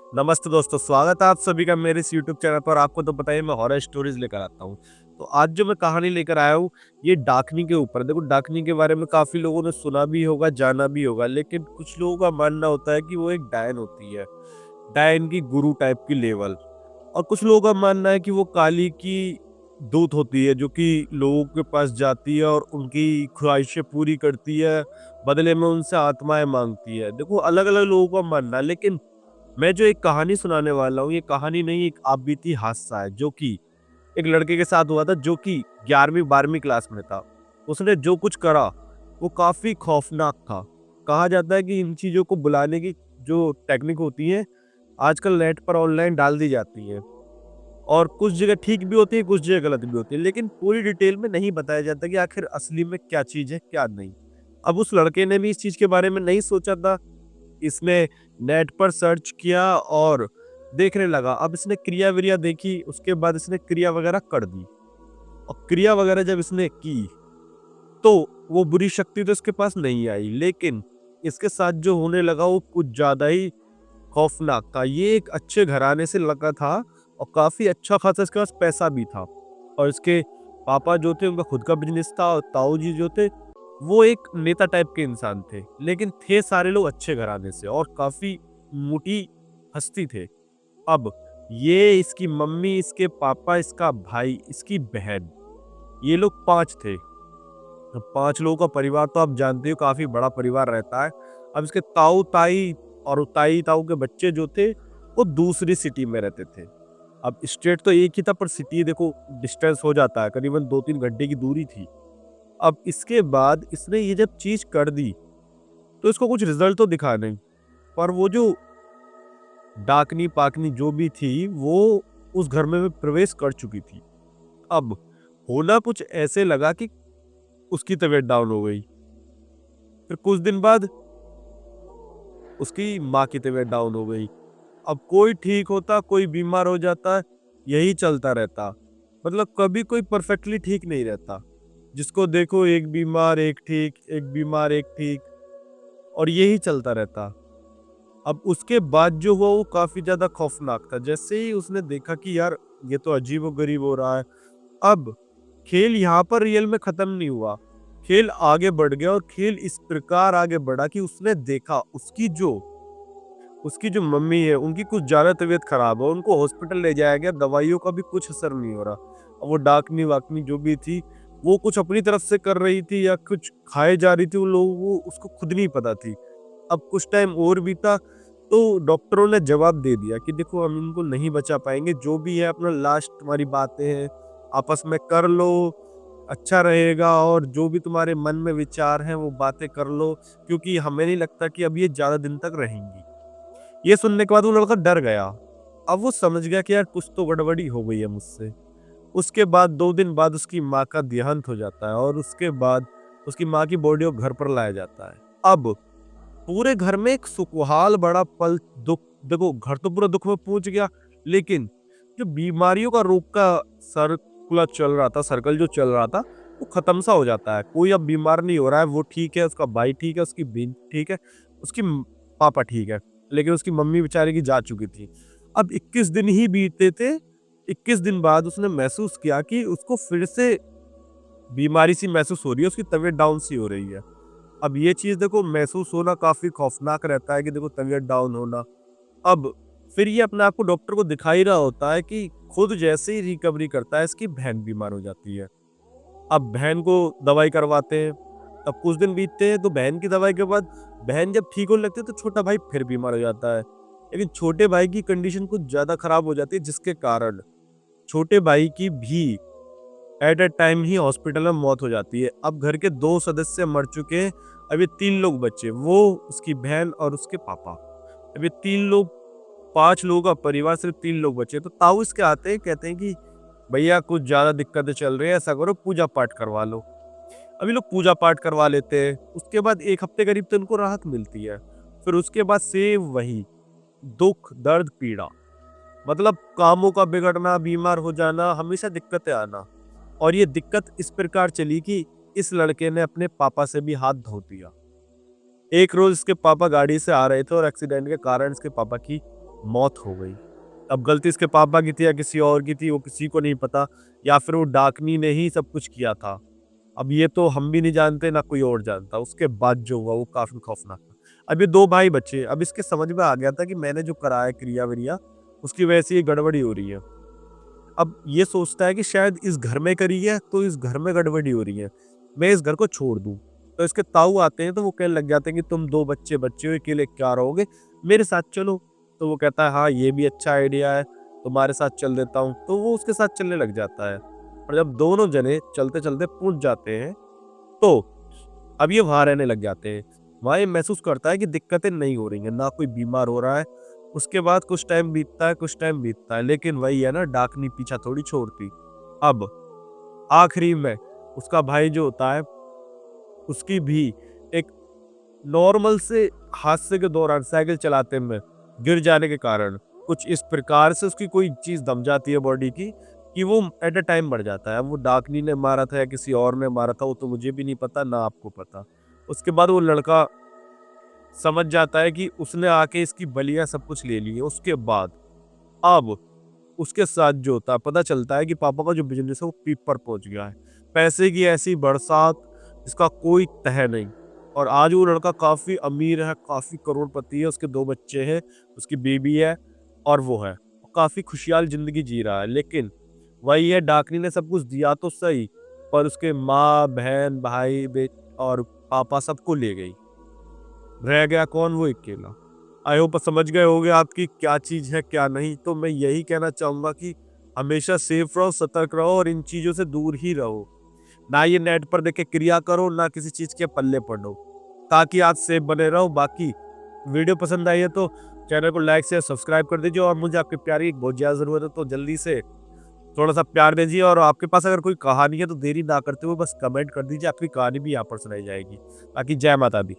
नमस्ते दोस्तों, स्वागत है आप सभी का मेरे इस यूट्यूब चैनल पर। आपको तो पता ही है मैं हॉरर स्टोरीज लेकर आता हूँ। तो आज जो मैं कहानी लेकर आया हूँ, ये डाकनी के ऊपर। देखो, डाकनी के बारे में काफ़ी लोगों ने सुना भी होगा, जाना भी होगा, लेकिन कुछ लोगों का मानना होता है कि वो एक डायन होती है। डायन की गुरु टाइप की लेवल। और कुछ लोगों का मानना है कि वो काली की दूत होती है, जो कि लोगों के पास जाती है और उनकी ख्वाहिशें पूरी करती है, बदले में उनसे आत्माएँ माँगती है। देखो, अलग-अलग लोगों का मानना है, लेकिन मैं जो एक कहानी सुनाने वाला हूँ, ये कहानी नहीं, एक आप बीती हादसा है, जो कि एक लड़के के साथ हुआ था, जो कि 11वीं-12वीं क्लास में था। उसने जो कुछ करा, वो काफ़ी खौफनाक था। कहा जाता है कि इन चीज़ों को बुलाने की जो टेक्निक होती है, आजकल नेट पर ऑनलाइन डाल दी जाती है और कुछ जगह ठीक भी होती है, कुछ जगह गलत भी होती है, लेकिन पूरी डिटेल में नहीं बताया जाता कि आखिर असली में क्या चीज़ है, क्या नहीं। अब उस लड़के ने भी इस चीज़ के बारे में नहीं सोचा था। इसने नेट पर सर्च किया और देखने लगा। अब इसने क्रिया-विरिया देखी, उसके बाद इसने क्रिया वगैरह कर दी और क्रिया वगैरह जब इसने की, तो वो बुरी शक्ति तो इसके पास नहीं आई, लेकिन इसके साथ जो होने लगा वो कुछ ज़्यादा ही खौफनाक था। ये एक अच्छे घराने से लड़का था और काफ़ी अच्छा खासा इसके पास पैसा भी था और इसके पापा जो थे उनका खुद का बिज़नेस था और ताऊ जी जो थे वो एक नेता टाइप के इंसान थे, लेकिन थे सारे लोग अच्छे घराने से और काफ़ी मोटी हस्ती थे। अब ये इसकी मम्मी, इसके पापा, इसका भाई, इसकी बहन, ये लोग 5 थे। अब 5 लोगों का परिवार तो आप जानते हो काफ़ी बड़ा परिवार रहता है। अब इसके ताऊ-ताई और ताई-ताऊ के बच्चे जो थे, वो दूसरी सिटी में रहते थे। अब स्टेट तो एक ही था पर सिटी देखो डिस्टेंस हो जाता है, करीबन 2-3 घंटे की दूरी थी। अब इसके बाद इसने ये जब चीज़ कर दी, तो इसको कुछ रिज़ल्ट तो दिखा नहीं, पर वो जो डाकनी-पाकनी जो भी थी, वो उस घर में प्रवेश कर चुकी थी। अब होना कुछ ऐसे लगा कि उसकी तबीयत डाउन हो गई। फिर कुछ दिन बाद उसकी माँ की तबीयत डाउन हो गई। अब कोई ठीक होता, कोई बीमार हो जाता, यही चलता रहता। मतलब कभी कोई परफेक्टली ठीक नहीं रहता। जिसको देखो एक बीमार, एक ठीक, एक बीमार, एक ठीक और यही चलता रहता। अब उसके बाद जो हुआ वो काफ़ी ज़्यादा खौफ़नाक था। जैसे ही उसने देखा कि यार ये तो अजीब-ओ-गरीब हो रहा है। अब खेल यहाँ पर रियल में ख़त्म नहीं हुआ। खेल आगे बढ़ गया और खेल इस प्रकार आगे बढ़ा कि उसने देखा उसकी जो मम्मी है उनकी कुछ ज़्यादा तबीयत ख़राब है। उनको हॉस्पिटल ले जाया गया, दवाइयों का भी कुछ असर नहीं हो रहा। अब वो डाकनी-वाकनी जो भी थी, वो कुछ अपनी तरफ से कर रही थी या कुछ खाए जा रही थी, वो लोग वो उसको खुद नहीं पता थी। अब कुछ टाइम और बीता तो डॉक्टरों ने जवाब दे दिया कि देखो हम इनको नहीं बचा पाएँगे, जो भी है अपना लास्ट तुम्हारी बातें हैं, आपस में कर लो, अच्छा रहेगा और जो भी तुम्हारे मन में विचार हैं वो बातें कर लो, क्योंकि हमें नहीं लगता कि अब ये ज़्यादा दिन तक रहेंगी। ये सुनने के बाद वो लड़का डर गया। अब वो समझ गया कि यार कुछ तो गड़बड़ी हो गई है मुझसे। उसके बाद 2 दिन बाद उसकी माँ का देहांत हो जाता है और उसके बाद उसकी माँ की बॉडी को घर पर लाया जाता है। अब पूरे घर में एक सुकहाल बड़ा पल दुःख, देखो घर तो पूरा दुःख में पहुँच गया, लेकिन जो बीमारियों का रोग का सर्कल जो चल रहा था, वो खत्म सा हो जाता है। कोई अब बीमार नहीं हो रहा है, वो ठीक है, उसका भाई ठीक है, उसकी बहन ठीक है, उसकी पापा ठीक है, लेकिन उसकी मम्मी बेचारे की जा चुकी थी। अब 21 दिन ही बीते थे, 21 दिन बाद उसने महसूस किया कि उसको फिर से बीमारी सी महसूस हो रही है, उसकी तबीयत डाउन सी हो रही है। अब ये चीज़ देखो महसूस होना काफ़ी खौफ़नाक रहता है कि देखो तबीयत डाउन होना। अब फिर ये अपने आप को डॉक्टर को दिखा ही रहा होता है कि खुद जैसे ही रिकवरी करता है, इसकी बहन बीमार हो जाती है। अब बहन को दवाई करवाते हैं, अब कुछ दिन बीतते हैं तो बहन की दवाई के बाद बहन जब ठीक होने लगती है तो छोटा भाई फिर बीमार हो जाता है। लेकिन छोटे भाई की कंडीशन कुछ ज़्यादा खराब हो जाती है, जिसके कारण छोटे भाई की भी at a time he hospital में मौत हो जाती है। अब घर के 2 सदस्य मर चुके हैं, अब ये 3 लोग बचे, वो, उसकी बहन और उसके पापा। अब ये 3 लोग 5 लोगों का परिवार, सिर्फ 3 लोग बचे। तो ताऊ इसके आते हैं, कहते हैं कि भैया कुछ ज़्यादा दिक्कतें चल रही है, ऐसा करो पूजा-पाठ करवा लो। अब ये लोग पूजा-पाठ करवा लेते हैं, उसके बाद 1 हफ्ते करीब तो इनको राहत मिलती है। फिर उसके बाद सेम वही दुःख, दर्द, पीड़ा। मतलब कामों का बिगड़ना, बीमार हो जाना, हमेशा दिक्कतें आना। और ये दिक्कत इस प्रकार चली कि इस लड़के ने अपने पापा से भी हाथ धो दिया। एक रोज़ इसके पापा गाड़ी से आ रहे थे और एक्सीडेंट के कारण इसके पापा की मौत हो गई। अब गलती इसके पापा की थी या किसी और की थी, वो किसी को नहीं पता, या फिर वो डाकनी ने ही सब कुछ किया था। अब ये तो हम भी नहीं जानते, ना कोई और जानता। उसके बाद जो हुआ वो काफ़ी खौफ़नाक था। अब ये 2 भाई बचे। अब इसके समझ में आ गया था कि मैंने जो करा है क्रिया-विरिया, उसकी वजह से ये गड़बड़ी हो रही है। अब ये सोचता है कि शायद इस घर में करी है, तो इस घर में गड़बड़ी हो रही है। मैं इस घर को छोड़ दूँ। तो इसके ताऊ आते हैं, तो वो कहने लग जाते हैं कि तुम 2 बच्चे बच्चे हो, अकेले क्या रहोगे, मेरे साथ चलो। तो वो कहता है हाँ, ये भी अच्छा आइडिया है, तुम्हारे साथ चल देता हूँ। तो वो उसके साथ चलने लग जाता है। और जब दोनों जने चलते-चलते पहुँच जाते हैं, तो अब ये वहाँ रहने लग जाते हैं। वहाँ ये महसूस करता है कि दिक्कतें नहीं हो रही हैं, ना कोई बीमार हो रहा है। उसके बाद कुछ टाइम बीतता है, लेकिन वही है ना, डाकनी पीछा थोड़ी छोड़ती। अब आखिरी में उसका भाई जो होता है, उसकी भी एक नॉर्मल से हादसे के दौरान साइकिल चलाते में गिर जाने के कारण कुछ इस प्रकार से उसकी कोई चीज़ दब जाती है बॉडी की, कि वो एट अ टाइम मर जाता है। अब वो डाकनी ने मारा था या किसी और ने मारा था, वो तो मुझे भी नहीं पता, ना आपको पता। उसके बाद वो लड़का समझ जाता है कि उसने आके इसकी बलियाँ सब कुछ ले ली है। उसके बाद अब उसके साथ जो होता है, पता चलता है कि पापा का जो बिज़नेस है वो पीक पर पहुँच गया है। पैसे की ऐसी बरसात, जिसका कोई तह नहीं। और आज वो लड़का काफ़ी अमीर है, काफ़ी करोड़पति है, उसके 2 बच्चे हैं, उसकी बीवी है और वो है। काफ़ी खुशहाल ज़िंदगी जी रहा है। लेकिन वही है, डाकनी ने सब कुछ दिया तो सही, पर उसके माँ, बहन, भाई और पापा सबको ले गई। रह गया कौन? वो अकेला। आई होप समझ गए होंगे आप कि क्या चीज़ है, क्या नहीं। तो मैं यही कहना चाहूँगा कि हमेशा सेफ रहो, सतर्क रहो और इन चीज़ों से दूर ही रहो। ना ये नेट पर देख के क्रिया करो, ना किसी चीज़ के पल्ले पड़ो, ताकि आप सेफ बने रहो। बाकी वीडियो पसंद आई है तो चैनल को लाइक, शेयर, सब्सक्राइब कर दीजिए और मुझे आपके प्यार की बहुत ज़्यादा ज़रूरत है, तो जल्दी से थोड़ा-सा प्यार दीजिए। और आपके पास अगर कोई कहानी है तो देरी ना करते हुए बस कमेंट कर दीजिए, आपकी कहानी भी यहाँ पर सुनाई जाएगी। बाकी जय माता दी।